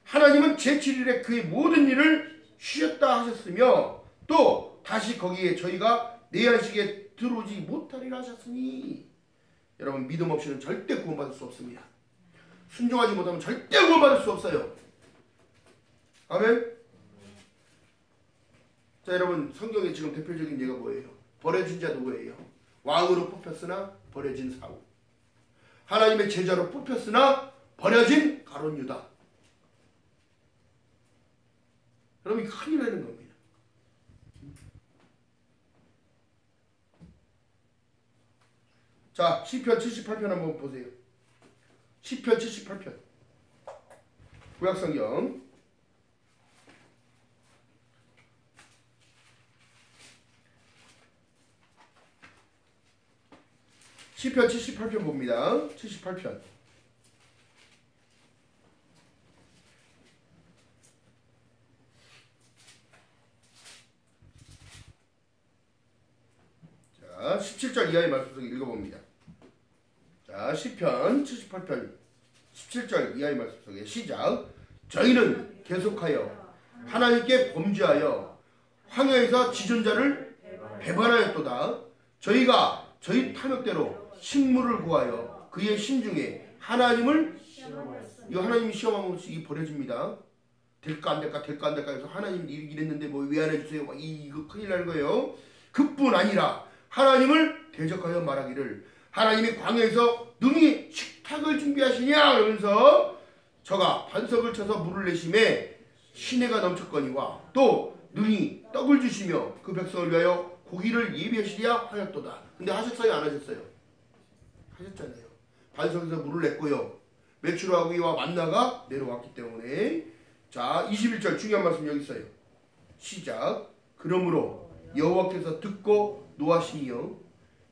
하나님은 제7일에 그의 모든 일을 쉬었다 하셨으며 또 다시 거기에 저희가 내 안식에 들어오지 못하리라 하셨으니 여러분 믿음 없이는 절대 구원받을 수 없습니다. 순종하지 못하면 절대 구원받을 수 없어요. 아멘. 자 여러분 성경에 지금 대표적인 예가 뭐예요? 버려진 자 누구예요? 왕으로 뽑혔으나 버려진 사울. 하나님의 제자로 뽑혔으나 버려진 가룟 유다. 여러분 큰일 나는 겁니다. 자 시편 78편 한번 보세요. 시편 78편 구약성경 시편 78편 봅니다. 78편 자 17절 이하의 말씀 속에 읽어봅니다. 자 시편 78편 17절 이하의 말씀 속에 시작. 저희는 계속하여 하나님께 범죄하여 황야에서 지존자를 배반하였도다. 저희가 저희 탐욕대로 식물을 구하여 그의 심중에 하나님이 시험하면 이 버려집니다. 될까 안 될까 될까 안 될까 해서 하나님 이랬는데 뭐 왜 안 해주세요? 이거 큰일 나는 거예요. 그뿐 아니라 하나님을 대적하여 말하기를 하나님이 광야에서 능히 식탁을 준비하시냐 그러면서 저가 반석을 쳐서 물을 내심에 시내가 넘쳤거니와 또 능히 떡을 주시며 그 백성을 위하여 고기를 예비하시랴 하였도다. 근데 하셨어요 안 하셨어요? 하셨잖아요. 반석에서 물을 냈고요. 메추라기와 만나가 내려왔기 때문에 자 21절 중요한 말씀 여기 있어요. 시작. 그러므로 여호와께서 듣고 노하시니여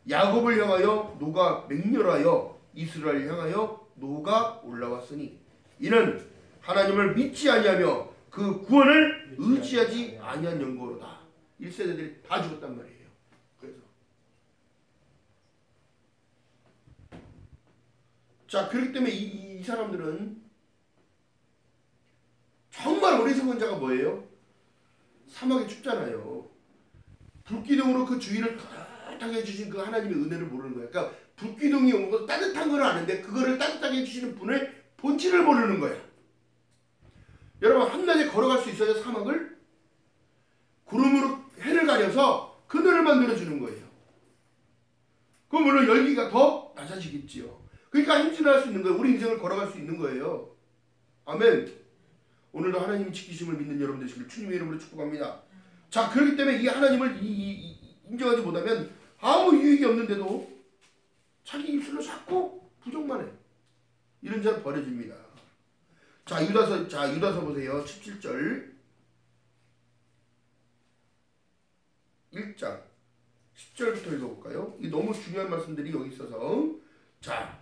야곱을 향하여 노가 맹렬하여 이스라엘을 향하여 노가 올라왔으니 이는 하나님을 믿지 아니하며 그 구원을 의지하지 아니한 연고로다. 1세대들이 다 죽었단 말이에요. 그래서 자 그렇기 때문에 이 사람들은 정말 어리석은 자가 뭐예요? 사막에 춥잖아요. 불기둥으로 그 주위를 따뜻하게 해주신 그 하나님의 은혜를 모르는 거예요. 그러니까 불기둥이 온 거 따뜻한 걸 아는데 그거를 따뜻하게 해주시는 분의 본질을 모르는 거야. 여러분 한낮에 걸어갈 수 있어요? 사막을? 구름으로 해를 가려서 그늘을 만들어주는 거예요. 그럼 물론 열기가 더 낮아지겠지요. 그러니까 행진할 수 있는 거예요. 우리 인생을 걸어갈 수 있는 거예요. 아멘. 오늘도 하나님이 지키심을 믿는 여러분 되시길 주님의 이름으로 축복합니다. 자 그렇기 때문에 이 하나님을 인정하지 못하면 아무 유익이 없는데도 자기 입술로 자꾸 부정만 해. 이런 자는 버려집니다. 자 유다서 보세요. 17절 1장 10절부터 읽어볼까요? 이 너무 중요한 말씀들이 여기 있어서 자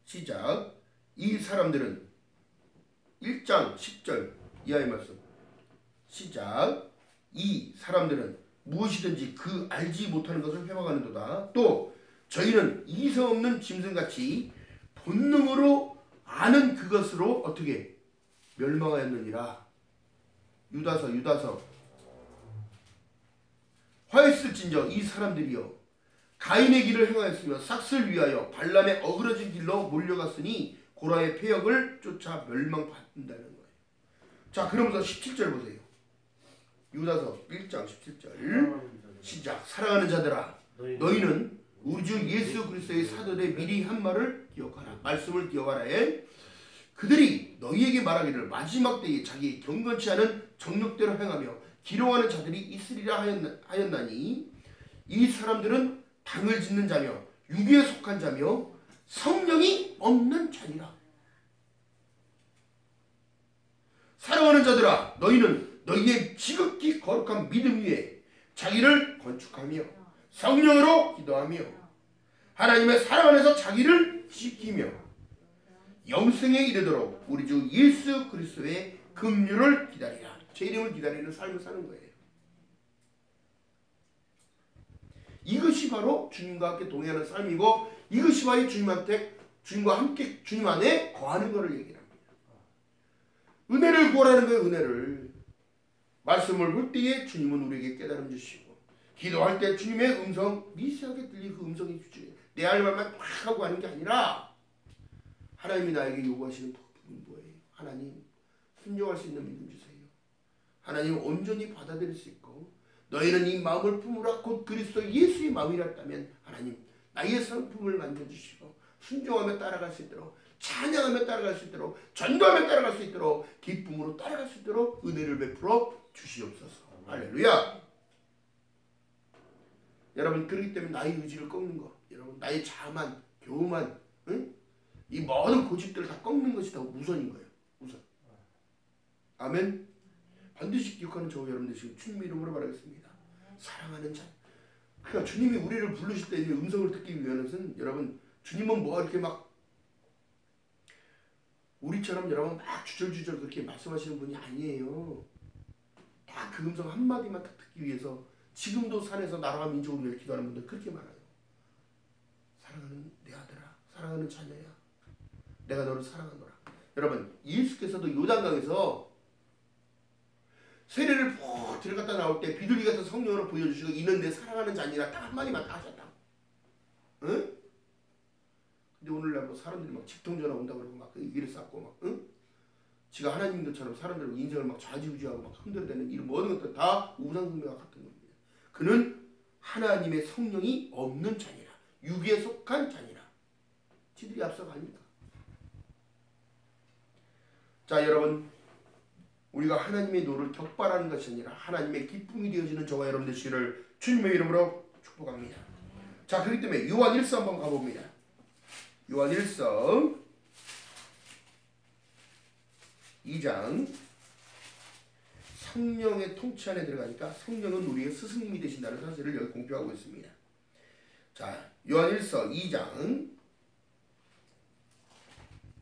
시작. 이 사람들은 1장 10절 이하의 말씀 시작. 이 사람들은 무엇이든지 그 알지 못하는 것을 회방하는도다. 또 저희는 이성 없는 짐승같이 본능으로 아는 그것으로 어떻게 멸망하였느니라. 유다서 화했을진저 이 사람들이여 가인의 길을 행하였으며 삭슬 위하여 발람의 어그러진 길로 몰려갔으니 고라의 폐역을 쫓아 멸망받는다는 거예요. 자, 그러면서 17절 보세요. 유다서 1장 17절 시작. 사랑하는 자들아 너희는 우리 주 예수 그리스도의 사도들의 미리 한 말을 기억하라. 말씀을 기억하라. 그들이 너희에게 말하기를 마지막 때에 자기의 경건치 않은 정욕대로 행하며 기롱하는 자들이 있으리라 하였나니 이 사람들은 당을 짓는 자며 육에 속한 자며 성령이 없는 자니라. 사랑하는 자들아 너희는 너희의 지극히 거룩한 믿음 위에 자기를 건축하며 성령으로 기도하며 하나님의 사랑 안에서 자기를 지키며 영생에 이르도록 우리 주 예수 그리스도의 긍휼을 기다리라. 제 이름을 기다리는 삶을 사는 거예요. 이것이 바로 주님과 함께 동행하는 삶이고 이것이 바로 주님과 함께 주님 안에 거하는 것을 얘기합니다. 은혜를 구하라는 거예요. 은혜를. 말씀을 볼 때에 주님은 우리에게 깨달음 주시고 기도할 때 주님의 음성 미세하게 들리는 그 음성이 주시고 내 할 말만 막 하고 하는 게 아니라 하나님이 나에게 요구하시는 부분은 뭐예요? 하나님 순종할 수 있는 믿음 주세요. 하나님 온전히 받아들일 수 있고 너희는 이 마음을 품으라 곧 그리스도 예수의 마음이랐다면 하나님 나의 성품을 만져주시고 순종하며 따라갈 수 있도록 찬양하며 따라갈 수 있도록 전도하며 따라갈 수 있도록 기쁨으로 따라갈 수 있도록 은혜를 베풀어 주시옵소서. 할렐루야. 여러분 그렇기 때문에 나의 의지를 꺾는 것 여러분 나의 자만 교만 응? 이 모든 고집들을 다 꺾는 것이 더 우선인 거예요. 우선. 아멘. 반드시 기억하는 저 여러분들 지금 주님 이름으로 말하겠습니다. 사랑하는 자. 그러니까 주님이 우리를 부르실 때 음성을 듣기 위해서는 여러분 주님은 뭐 이렇게 막 우리처럼 여러분 막 주절주절 그렇게 말씀하시는 분이 아니에요. 다 그 음성 한마디만 딱 듣기 위해서 지금도 산에서 나라와 민족을 위해 기도하는 분들 그렇게 많아요. 사랑하는 내 아들아 사랑하는 자녀야 내가 너를 사랑하노라. 여러분 예수께서도 요단강에서 세례를 푹 들어갔다 나올 때 비둘기 같은 성령으로 보여주시고 이는 내 사랑하는 자니라 딱 한마디만 다 하셨다. 응? 근데 오늘날 뭐 사람들이 막 직통전화 온다고 그러고 막 의기를 쌓고 막 응? 지가 하나님 것처럼 사람들 인생을 막 좌지우지하고 막 흔들어대는 이런 모든 것들 다 우상숭배와 같은 겁니다. 그는 하나님의 성령이 없는 자니라. 육에 속한 자니라. 지들이 앞서갑니까? 자 여러분 우리가 하나님의 노를 격발하는 것이 아니라 하나님의 기쁨이 되어지는 저와 여러분 되시기를 주님의 이름으로 축복합니다. 자 그렇기 때문에 요한 1서 한번 가봅니다. 요한 1서 2장 성령의 통치 안에 들어가니까 성령은 우리의 스승님이 되신다는 사실을 여기 공표하고 있습니다. 자 요한 1서 2장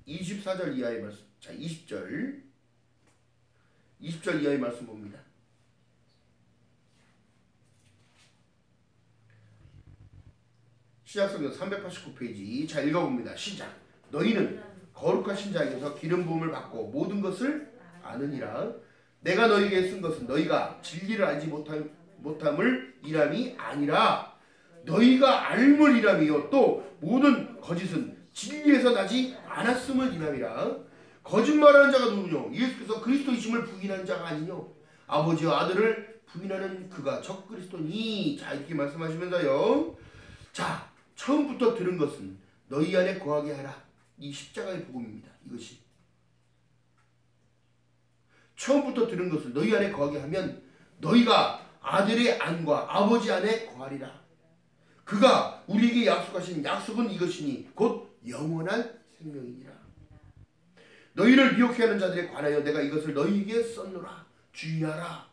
24절 이하의 말씀. 자 20절 이하의 말씀 봅니다. 시작성경 389페이지 자 읽어봅니다. 시작. 너희는 거룩하신 자에게서 기름 부음을 받고 모든 것을 아느니라. 내가 너희에게 쓴 것은 너희가 진리를 알지 못함을 이람이 아니라 너희가 알물 이람이요 또 모든 거짓은 진리에서 나지 않았음을 이람이라. 거짓말하는 자가 누구뇨? 예수께서 그리스도이심을 부인하는 자가 아니뇨. 아버지와 아들을 부인하는 그가 적 그리스도니. 자 이렇게 말씀하시면서요. 자 처음부터 들은 것은 너희 안에 거하게 하라. 이 십자가의 복음입니다. 이것이 처음부터 들은 것을 너희 안에 거하게 하면 너희가 아들의 안과 아버지 안에 거하리라. 그가 우리에게 약속하신 약속은 이것이니 곧 영원한 생명이니라. 너희를 미혹해 하는 자들에 관하여 내가 이것을 너희에게 썼노라. 주의하라.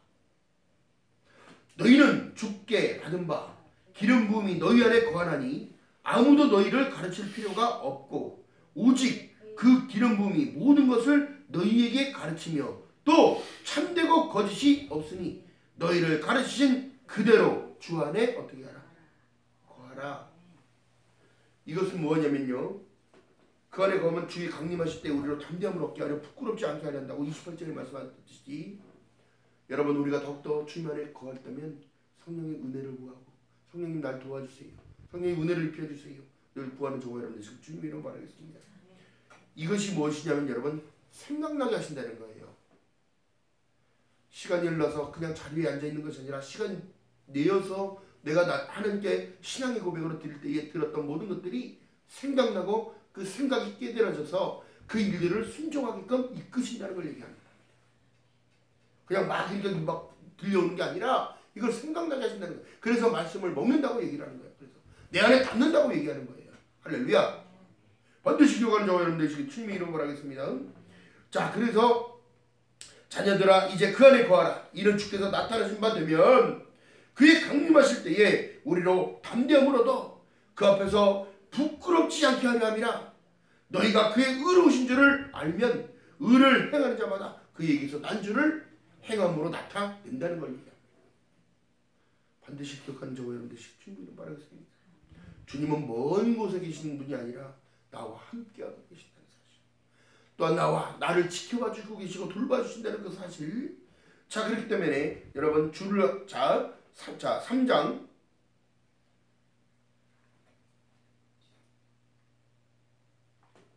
너희는 주께 받은 바 기름 부음이 너희 안에 거하나니 아무도 너희를 가르칠 필요가 없고 오직 그 기름 부음이 모든 것을 너희에게 가르치며 또 참되고 거짓이 없으니 너희를 가르치신 그대로 주 안에 어떻게 하라? 거하라. 이것은 뭐냐면요. 그 안에 거하면 주의 강림하실 때 우리로 담대함을 얻게 하려 부끄럽지 않게 하려 한다고 28절에 말씀하셨듯이 여러분 우리가 더욱더 주님 안에 거할 때면 성령의 은혜를 구하고 성령님 날 도와주세요. 성령의 은혜를 입혀주세요. 늘 구하는 저와 여러분 되시고 주님 이름 바라겠습니다. 이것이 무엇이냐면 여러분 생각나게 하신다는 거예요. 시간이 흘러서 그냥 자리에 앉아있는 것이 아니라 시간 내어서 내가 하나님께 신앙의 고백으로 드릴 때에 들었던 모든 것들이 생각나고 그 생각이 깨달아져서 그 일들을 순종하게끔 이끄신다는 걸 얘기합니다. 그냥 막 이렇게 막 들려오는 게 아니라 이걸 생각나게 하신다는 거예요. 그래서 말씀을 먹는다고 얘기를 하는 거예요. 그래서 내 안에 담는다고 얘기하는 거예요. 할렐루야. 반드시 기억하는 저와 여러분 되시길 주님의 이름으로 바라겠습니다. 자, 그래서 자녀들아 이제 그 안에 거하라. 이런 주께서 나타나신 바 되면 그의 강림하실 때에 우리로 담대함을 얻어 그 앞에서 부끄럽지 않게 하려 함이라. 너희가 그의 의로우신 줄을 알면 의를 행하는 자마다 그에게서 난주를 행함으로 나타낸다는 겁니다. 반드시 기억하는 저와 여러분 되시길 주님의 이름으로 바라겠습니다. 주님은 먼 곳에 계시는 분이 아니라 나와 함께하고 계신다는 사실, 또한 나를 지켜봐 주고 계시고 돌봐주신다는 그 사실. 자, 그렇기 때문에 여러분 3장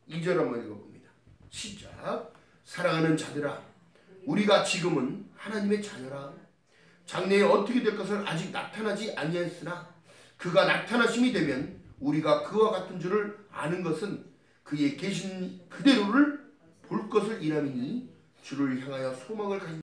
2절 한번 읽어봅니다. 시작. 사랑하는 자들아 우리가 지금은 하나님의 자녀라. 장래에 어떻게 될 것을 아직 나타나지 아니하였으나 그가 나타나심이 되면 우리가 그와 같은 줄을 아는 것은 그의 계신 그대로를 볼 것을 인함이니 주를 향하여 소망을 가진